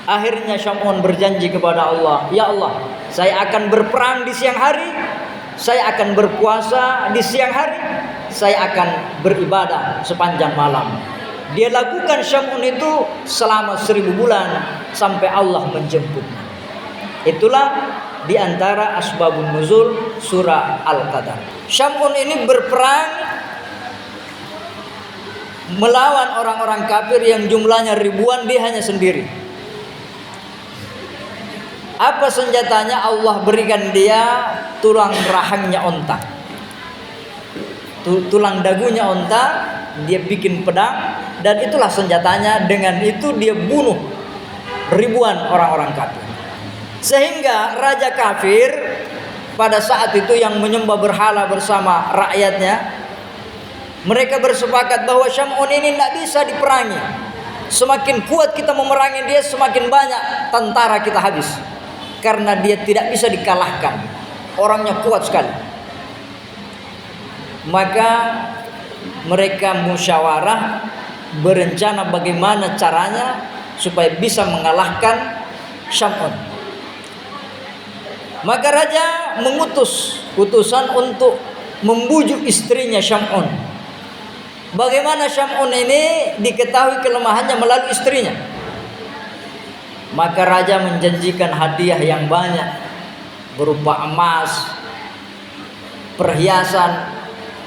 Akhirnya Syam'un berjanji kepada Allah, "Ya Allah, saya akan berperang di siang hari, saya akan berpuasa di siang hari, saya akan beribadah sepanjang malam." Dia lakukan Syam'un itu selama 1000 bulan sampai Allah menjemputnya. Itulah di antara asbabun nuzul surah Al-Qadar. Syam'un ini berperang melawan orang-orang kafir yang jumlahnya ribuan, dia hanya sendiri. Apa senjatanya? Allah berikan dia tulang rahangnya onta, tulang dagunya onta, dia bikin pedang, dan itulah senjatanya. Dengan itu dia bunuh ribuan orang-orang kafir. Sehingga raja kafir pada saat itu yang menyembah berhala bersama rakyatnya, mereka bersepakat bahwa Syam'un ini tidak bisa diperangi. Semakin kuat kita memerangi dia, semakin banyak tentara kita habis. Karena dia tidak bisa dikalahkan, orangnya kuat sekali. Maka mereka musyawarah, berencana bagaimana caranya supaya bisa mengalahkan Syam'un. Maka raja mengutus utusan untuk membujuk istrinya Syam'un. Bagaimana Syam'un ini diketahui kelemahannya melalui istrinya. Maka raja menjanjikan hadiah yang banyak berupa emas, perhiasan,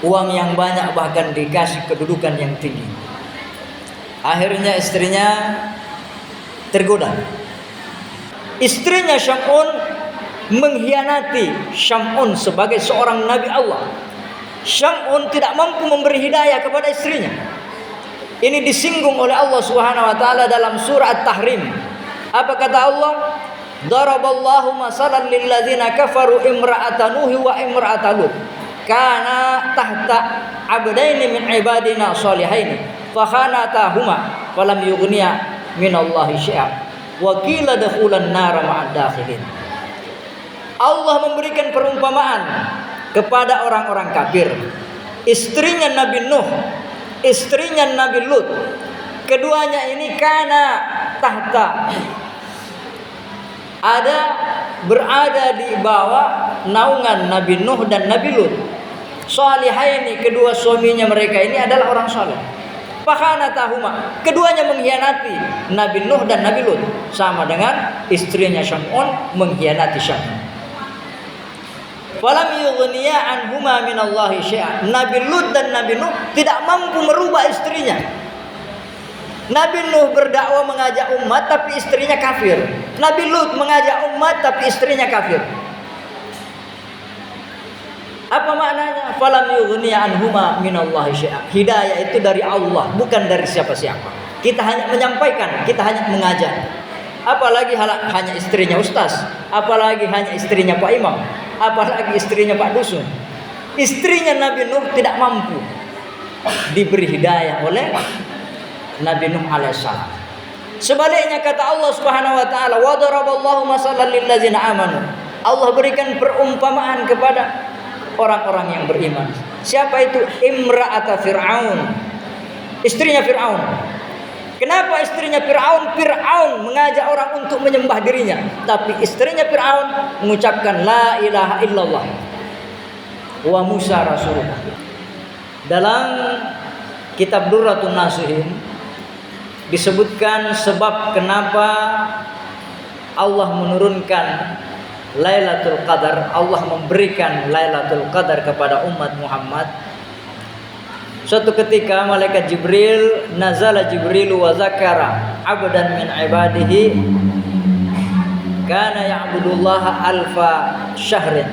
uang yang banyak, bahkan dikasih kedudukan yang tinggi. Akhirnya istrinya tergoda. Istrinya Syam'un mengkhianati Syam'un sebagai seorang nabi Allah. Syam'un tidak mampu memberi hidayah kepada istrinya. Ini disinggung oleh Allah Subhanahu wa taala dalam surah At-Tahrim. Apa kata Allah? Daraballahu masalan lil ladzina kafaru imra'ata Nuh wa imra'ata Lut. Kana tahta abdaini min ibadina shalihaini fa khanatahuma falam yughniya minallahi syai'a wa qila dakhulan nar ma'ad dakhilin. Allah memberikan perumpamaan kepada orang-orang kafir. Istrinya Nabi Nuh, istrinya Nabi Lut, keduanya ini kana tahta, berada di bawah naungan Nabi Nuh dan Nabi Lut. Shalihaini, kedua suaminya mereka ini adalah orang saleh. Fakhanatahuma, keduanya mengkhianati Nabi Nuh dan Nabi Lut, sama dengan istrinya Syam'un mengkhianati Syam'un. Falam yughniya anhuma minallahi syai'a. Nabi Lut dan Nabi Nuh tidak mampu merubah istrinya. Nabi Nuh berdakwah mengajak umat tapi istrinya kafir. Nabi Lut mengajak umat tapi istrinya kafir. Apa maknanya? Falam yughniya anhuma minallahi syai'a. Hidayah itu dari Allah, bukan dari siapa-siapa. Kita hanya menyampaikan, kita hanya mengajak. Apalagi hanya istrinya ustaz, apalagi hanya istrinya Pak Imam, apalagi istrinya Pak Dusun. Istrinya Nabi Nuh tidak mampu diberi hidayah oleh Nabi Nuh alaihissalam. Sebaliknya kata Allah Subhanahu wa taala, "Wa daraballahu masalan lil ladzina amanu." Allah berikan perumpamaan kepada orang-orang yang beriman. Siapa itu? Imra'ata Fir'aun. Istrinya Fir'aun. Kenapa istrinya Fir'aun? Fir'aun mengajak orang untuk menyembah dirinya, tapi istrinya Fir'aun mengucapkan la ilaha illallah wa Musa rasulullah. Dalam kitab Durratun Nasihin disebutkan sebab kenapa Allah menurunkan Lailatul Qadar, Allah memberikan Lailatul Qadar kepada umat Muhammad. Suatu ketika malaikat Jibril nazala Jibril wa zakara abdan min ibadihi kana ya'budullaha alfa syahrin.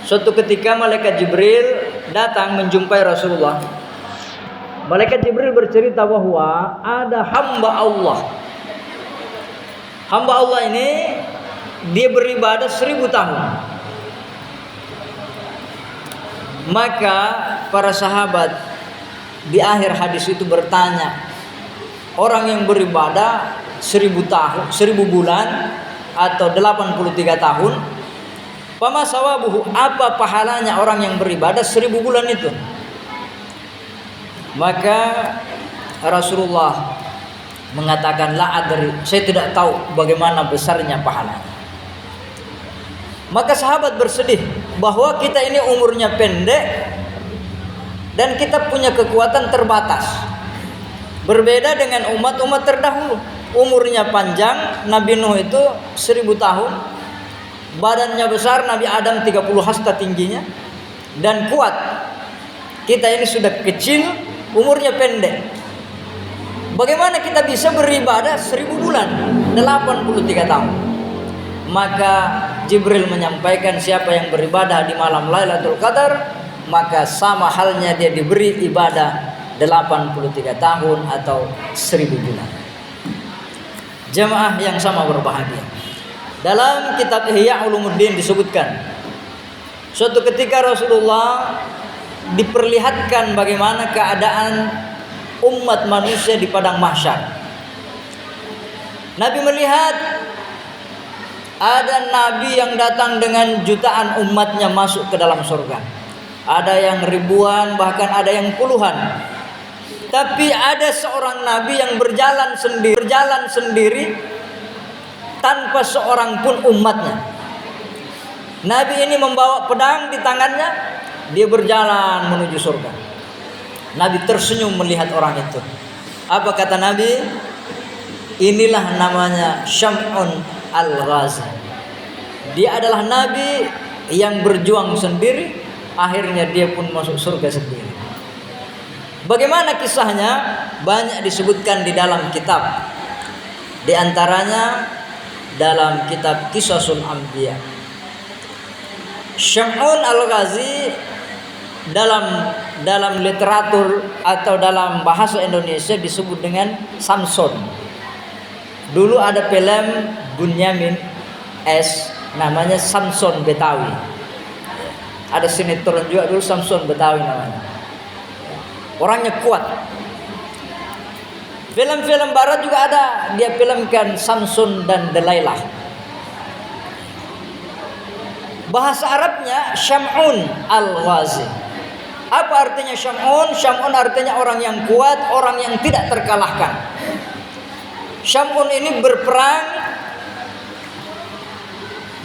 Suatu ketika malaikat Jibril datang menjumpai Rasulullah. Malaikat Jibril bercerita bahwa ada hamba Allah. Hamba Allah ini dia beribadah 1000 tahun. Maka para sahabat di akhir hadis itu bertanya, orang yang beribadah 1000 tahun, 1000 bulan atau 83 tahun, fama sawabuhu, apa pahalanya orang yang beribadah 1000 bulan itu? Maka Rasulullah mengatakan la adri, saya tidak tahu bagaimana besarnya pahalanya. Maka sahabat bersedih bahwa kita ini umurnya pendek dan kita punya kekuatan terbatas. Berbeda dengan umat-umat terdahulu, umurnya panjang. Nabi Nuh itu 1000 tahun, badannya besar, Nabi Adam 30 hasta tingginya dan kuat. Kita ini sudah kecil, umurnya pendek. Bagaimana kita bisa beribadah 1000 bulan, 83 tahun? Maka Jibril menyampaikan siapa yang beribadah di malam Lailatul Qadar, maka sama halnya dia diberi ibadah 83 tahun atau 1000 bulan. Jemaah yang sama berbahagia. Dalam kitab Ihya Ulumuddin disebutkan, suatu ketika Rasulullah diperlihatkan bagaimana keadaan umat manusia di padang mahsyar. Nabi melihat ada nabi yang datang dengan jutaan umatnya masuk ke dalam surga. Ada yang ribuan, bahkan ada yang puluhan. Tapi ada seorang nabi yang berjalan sendiri tanpa seorang pun umatnya. Nabi ini membawa pedang di tangannya, dia berjalan menuju surga. Nabi tersenyum melihat orang itu. Apa kata Nabi? Inilah namanya Syam'un al-Ghazi. Dia adalah nabi yang berjuang sendiri, akhirnya dia pun masuk surga sendiri. Bagaimana kisahnya? Banyak disebutkan di dalam kitab. Di antaranya dalam kitab Qisasul Anbiya. Syam'un al-Ghazi dalam literatur atau dalam bahasa Indonesia disebut dengan Samson. Dulu ada film Bunyamin S namanya Samson Betawi. Ada sinetron juga dulu Samson Betawi namanya. Orangnya kuat. Film-film barat juga ada, dia filmkan Samson dan Delilah. Bahasa Arabnya Syam'un al-Ghazi. Apa artinya Syam'un? Syam'un artinya orang yang kuat, orang yang tidak terkalahkan. Syam'un ini berperang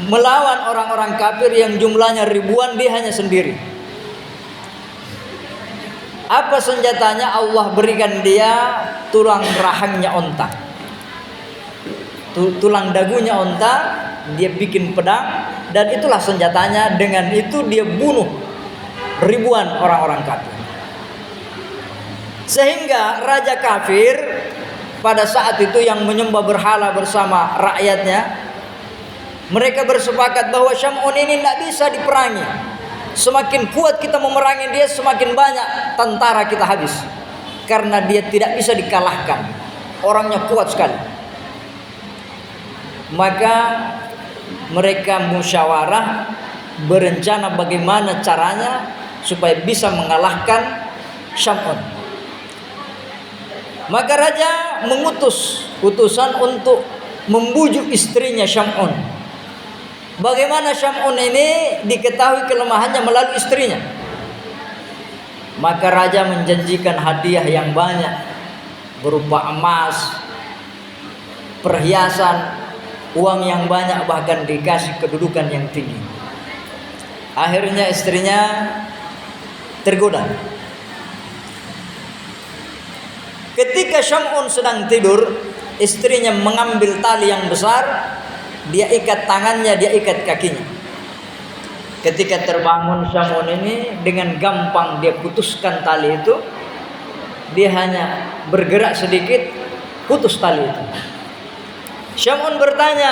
melawan orang-orang kafir yang jumlahnya ribuan, dia hanya sendiri. Apa senjatanya? Allah berikan dia tulang rahangnya onta, tulang dagunya onta, dia bikin pedang dan itulah senjatanya. Dengan itu dia bunuh ribuan orang-orang kafir. Sehingga raja kafir pada saat itu yang menyembah berhala bersama rakyatnya, mereka bersepakat bahwa Syam'un ini tidak bisa diperangi. Semakin kuat kita memerangi dia, semakin banyak tentara kita habis. Karena dia tidak bisa dikalahkan. Orangnya kuat sekali. Maka mereka musyawarah, berencana bagaimana caranya supaya bisa mengalahkan Syam'un. Maka raja mengutus utusan untuk membujuk istrinya Syam'un. Bagaimana Syam'un ini diketahui kelemahannya melalui istrinya. Maka raja menjanjikan hadiah yang banyak berupa emas, perhiasan, uang yang banyak, bahkan dikasih kedudukan yang tinggi. Akhirnya istrinya tergoda. Ketika Syam'un sedang tidur, istrinya mengambil tali yang besar, dia ikat tangannya, dia ikat kakinya. Ketika terbangun Syam'un ini, dengan gampang dia putuskan tali itu. Dia hanya bergerak sedikit, putus tali itu. Syam'un bertanya,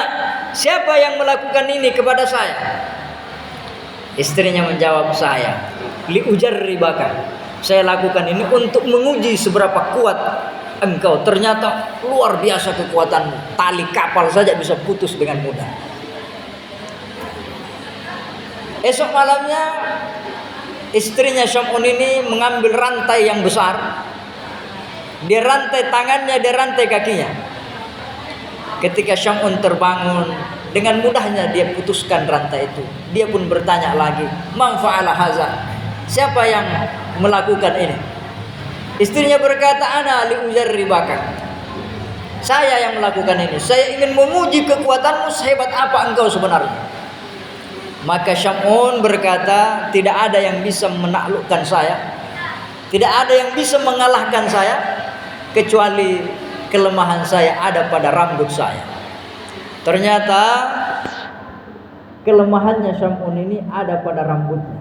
siapa yang melakukan ini kepada saya? Istrinya menjawab, saya. Liujarribaka. Saya lakukan ini untuk menguji seberapa kuat engkau. Ternyata luar biasa kekuatanmu. Tali kapal saja bisa putus dengan mudah. Esok malamnya istrinya Syam'un ini mengambil rantai yang besar. Dia rantai tangannya, dia rantai kakinya. Ketika Syam'un terbangun, dengan mudahnya dia putuskan rantai itu. Dia pun bertanya lagi, man fa'ala haza? Siapa yang melakukan ini? Istrinya berkata, ana liujarribaka. Saya yang melakukan ini. Saya ingin menguji kekuatanmu, sehebat apa engkau sebenarnya. Maka Syam'un berkata, tidak ada yang bisa menaklukkan saya, tidak ada yang bisa mengalahkan saya, kecuali kelemahan saya ada pada rambut saya. Ternyata kelemahannya Syam'un ini ada pada rambutnya.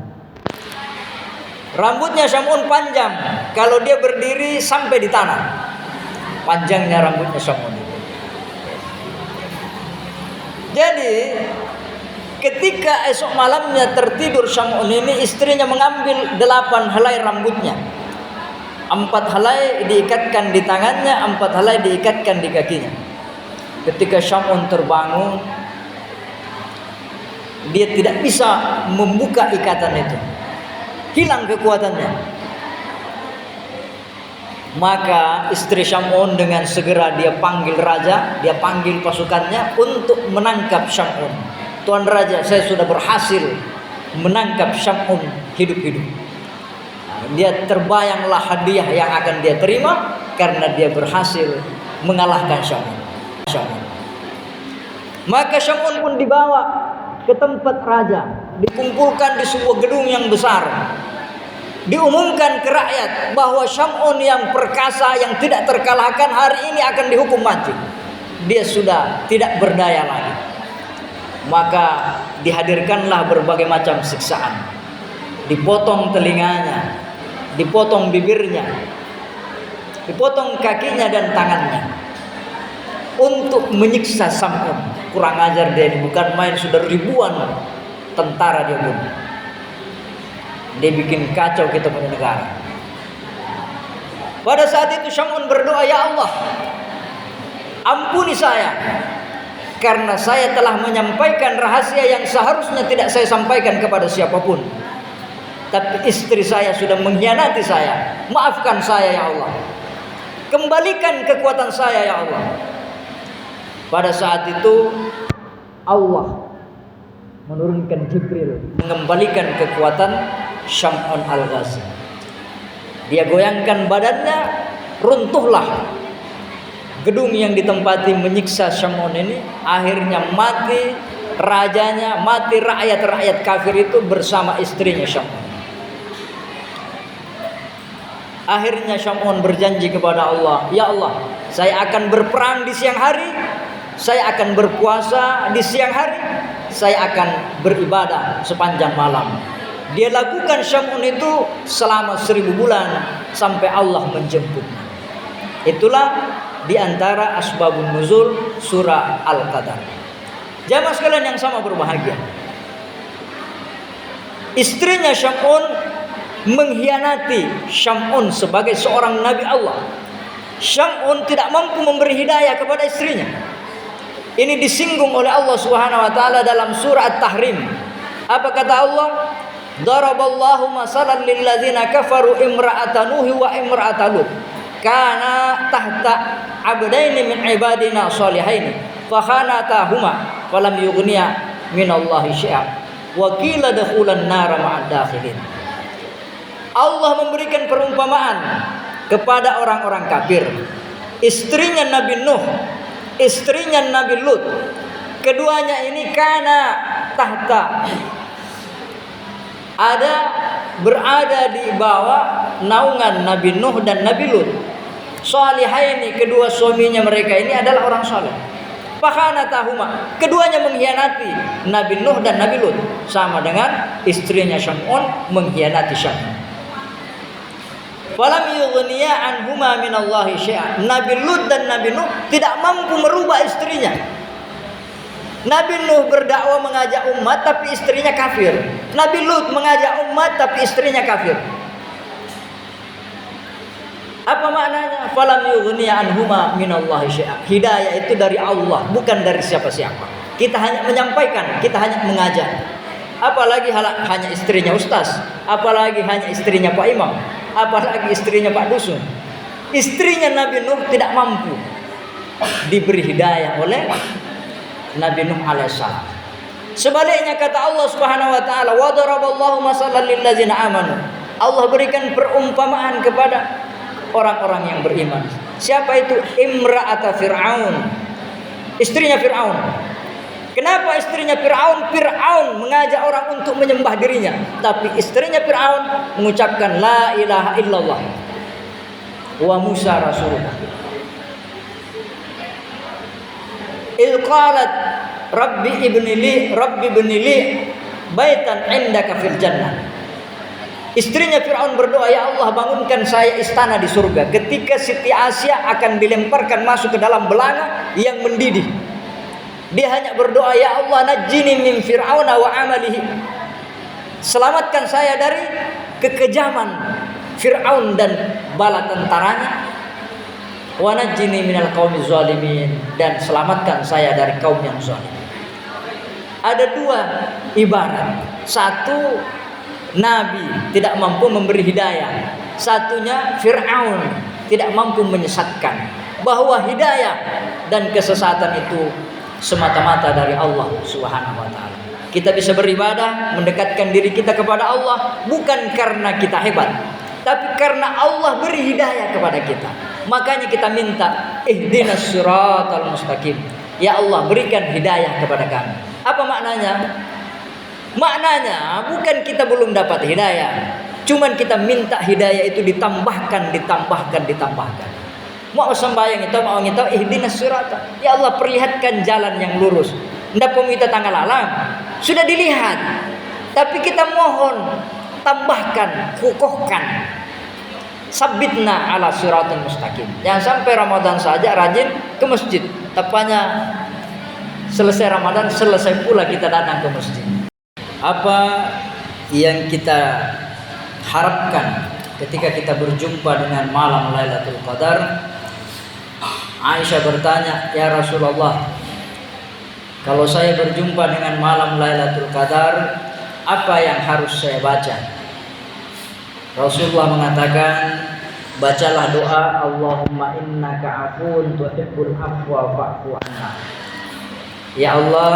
Rambutnya Syam'un panjang, kalau dia berdiri sampai di tanah. Panjangnya rambutnya Syam'un. Jadi ketika esok malamnya tertidur Syam'un ini, istrinya mengambil 8 helai rambutnya. 4 helai diikatkan di tangannya, 4 helai diikatkan di kakinya. Ketika Syam'un terbangun, dia tidak bisa membuka ikatan itu. Hilang kekuatannya. Maka istri Syam'un dengan segera dia panggil raja, dia panggil pasukannya untuk menangkap Syam'un. Tuan Raja, saya sudah berhasil menangkap Syam'un hidup-hidup. Dia terbayanglah hadiah yang akan dia terima karena dia berhasil mengalahkan Syam'un. Maka Syam'un pun dibawa ke tempat raja, dikumpulkan di sebuah gedung yang besar. Diumumkan ke rakyat bahwa Syam'un yang perkasa, yang tidak terkalahkan, hari ini akan dihukum mati. Dia sudah tidak berdaya lagi. Maka dihadirkanlah berbagai macam siksaan. Dipotong telinganya, dipotong bibirnya, dipotong kakinya dan tangannya, untuk menyiksa Syam'un. Kurang ajar dia ini, bukan main, sudah ribuan tentara dia bunuh. Dia bikin kacau kita punya negara. Pada saat itu Syam'un berdoa, ya Allah, ampuni saya, karena saya telah menyampaikan rahasia yang seharusnya tidak saya sampaikan kepada siapapun. Tapi istri saya sudah mengkhianati saya. Maafkan saya ya Allah. Kembalikan kekuatan saya ya Allah. Pada saat itu Allah menurunkan Jibril, mengembalikan kekuatan Syam'un al-Ghazi. Dia goyangkan badannya, runtuhlah gedung yang ditempati menyiksa Syam'un ini. Akhirnya mati rajanya, mati rakyat-rakyat kafir itu bersama istrinya Syam'un. Akhirnya Syam'un berjanji kepada Allah, ya Allah, saya akan berperang di siang hari, saya akan berpuasa di siang hari, saya akan beribadah sepanjang malam. Dia lakukan Syam'un itu selama 1000 bulan sampai Allah menjemputnya. Itulah diantara asbabun nuzul surah Al-Qadar. Jamaah sekalian yang sama berbahagia, istrinya Syam'un mengkhianati Syam'un sebagai seorang nabi Allah. Syam'un tidak mampu memberi hidayah kepada istrinya. Ini disinggung oleh Allah Subhanahu wa taala dalam surah At-Tahrim. Apa kata Allah? Daraballahu masalan lil ladzina kafaru imra'atan Nuh wa imra'atan Lut. Kana tahta abdaini min ibadina shalihaini fa khanatahuma falam yughniya minallahi syai'a wa qila dakhulan nar ma'ad dakhilin. Allah memberikan perumpamaan kepada orang-orang kafir. Istrinya Nabi Nuh, istrinya Nabi Lut, keduanya ini kana tahta, berada di bawah naungan Nabi Nuh dan Nabi Lut. Shalihaini, kedua suaminya mereka ini adalah orang saleh. Fakhanatahuma, keduanya mengkhianati Nabi Nuh dan Nabi Lut, sama dengan istrinya Syam'un mengkhianati Syam'un. Falam yughniya anhuma minallahi syai'a. Nabi Lut dan Nabi Nuh tidak mampu merubah istrinya. Nabi Nuh berdakwah mengajak umat tapi istrinya kafir. Nabi Lut mengajak umat tapi istrinya kafir. Apa maknanya? Falam yughniya anhuma minallahi syai'a. Hidayah itu dari Allah, bukan dari siapa-siapa. Kita hanya menyampaikan, kita hanya mengajak. Apalagi hanya istrinya ustaz, apalagi hanya istrinya Pak Imam, apalagi istrinya Pak Dusun. Istrinya Nabi Nuh tidak mampu diberi hidayah oleh Nabi Nuh alaihissalam. Sebaliknya kata Allah Subhanahu wa taala, wa daraballahu masalan lil ladzina amanu. Allah berikan perumpamaan kepada orang-orang yang beriman. Siapa itu? Imra'ata Fir'aun, istrinya Fir'aun. Kenapa istrinya Fir'aun? Fir'aun mengajak orang untuk menyembah dirinya, tapi istrinya Fir'aun mengucapkan la ilaha illallah wa Musa rasulullah. Il qalat rabbi ibni li baitan indaka fil jannah. Istrinya Fir'aun berdoa, ya Allah bangunkan saya istana di surga. Ketika Siti Asia akan dilemparkan masuk ke dalam belanga yang mendidih, dia hanya berdoa, ya Allah najjini min Fir'auna wa amalihi. Selamatkan saya dari kekejaman Fir'aun dan bala tentaranya. Wa najjini minal qaumiz zalimin, dan selamatkan saya dari kaum yang zalim. Ada dua ibarat. Satu, Nabi tidak mampu memberi hidayah. Satunya Fir'aun tidak mampu menyesatkan. Bahwa hidayah dan kesesatan itu semata-mata dari Allah Subhanahu wa ta'ala. Kita bisa beribadah, mendekatkan diri kita kepada Allah bukan karena kita hebat, tapi karena Allah beri hidayah kepada kita. Makanya kita minta ihdinas siratal mustaqim. Ya Allah berikan hidayah kepada kami. Apa maknanya? Maknanya bukan kita belum dapat hidayah, cuman kita minta hidayah itu ditambahkan. Mau sembahyang itu mau kita ihdinas sirata. Ya Allah perlihatkan jalan yang lurus. Ndak peminta tanggal alam sudah dilihat, tapi kita mohon tambahkan, kokohkan. Sabitna ala siratal mustaqim. Jangan sampai Ramadan saja rajin ke masjid, tepatnya selesai Ramadan selesai pula kita datang ke masjid. Apa yang kita harapkan ketika kita berjumpa dengan malam Lailatul Qadar? Aisyah bertanya, ya Rasulullah, kalau saya berjumpa dengan malam Lailatul Qadar, apa yang harus saya baca? Rasulullah mengatakan, bacalah doa Allahumma innaka afun tuhibbul afwa fa'fu anna. Ya Allah,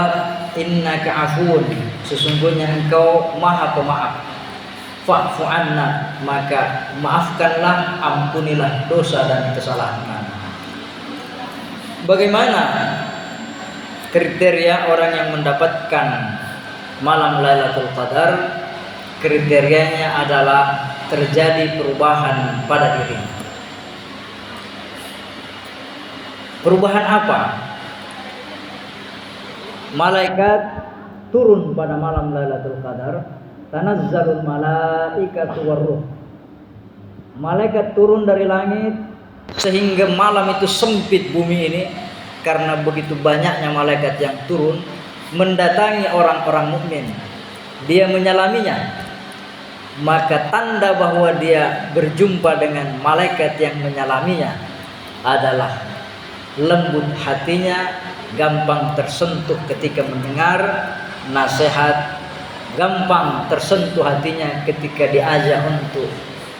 innaka afun, sesungguhnya engkau maha pemaaf. Fa'fu anna, maka maafkanlah, ampunilah dosa dan kesalahan kami. Bagaimana kriteria orang yang mendapatkan malam Lailatul Qadar? Kriterianya adalah terjadi perubahan pada diri. Perubahan apa? Malaikat turun pada malam Lailatul Qadar. Tanazzalul malaikatu warruh. Malaikat turun dari langit sehingga malam itu sempit bumi ini karena begitu banyaknya malaikat yang turun mendatangi orang-orang mukmin. Dia menyalaminya. Maka tanda bahwa dia berjumpa dengan malaikat yang menyalaminya adalah lembut hatinya, gampang tersentuh ketika mendengar nasihat, gampang tersentuh hatinya ketika diajak untuk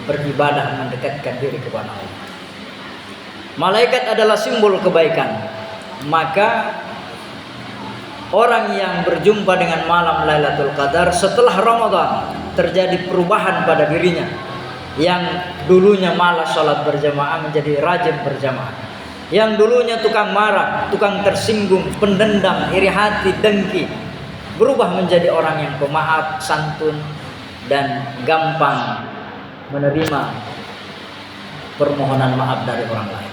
beribadah mendekatkan diri kepada Allah. Malaikat adalah simbol kebaikan. Maka orang yang berjumpa dengan malam Lailatul Qadar setelah Ramadan terjadi perubahan pada dirinya. Yang dulunya malas sholat berjamaah menjadi rajin berjamaah. Yang dulunya tukang marah, tukang tersinggung, pendendam, iri hati, dengki, berubah menjadi orang yang pemaaf, santun, dan gampang menerima permohonan maaf dari orang lain.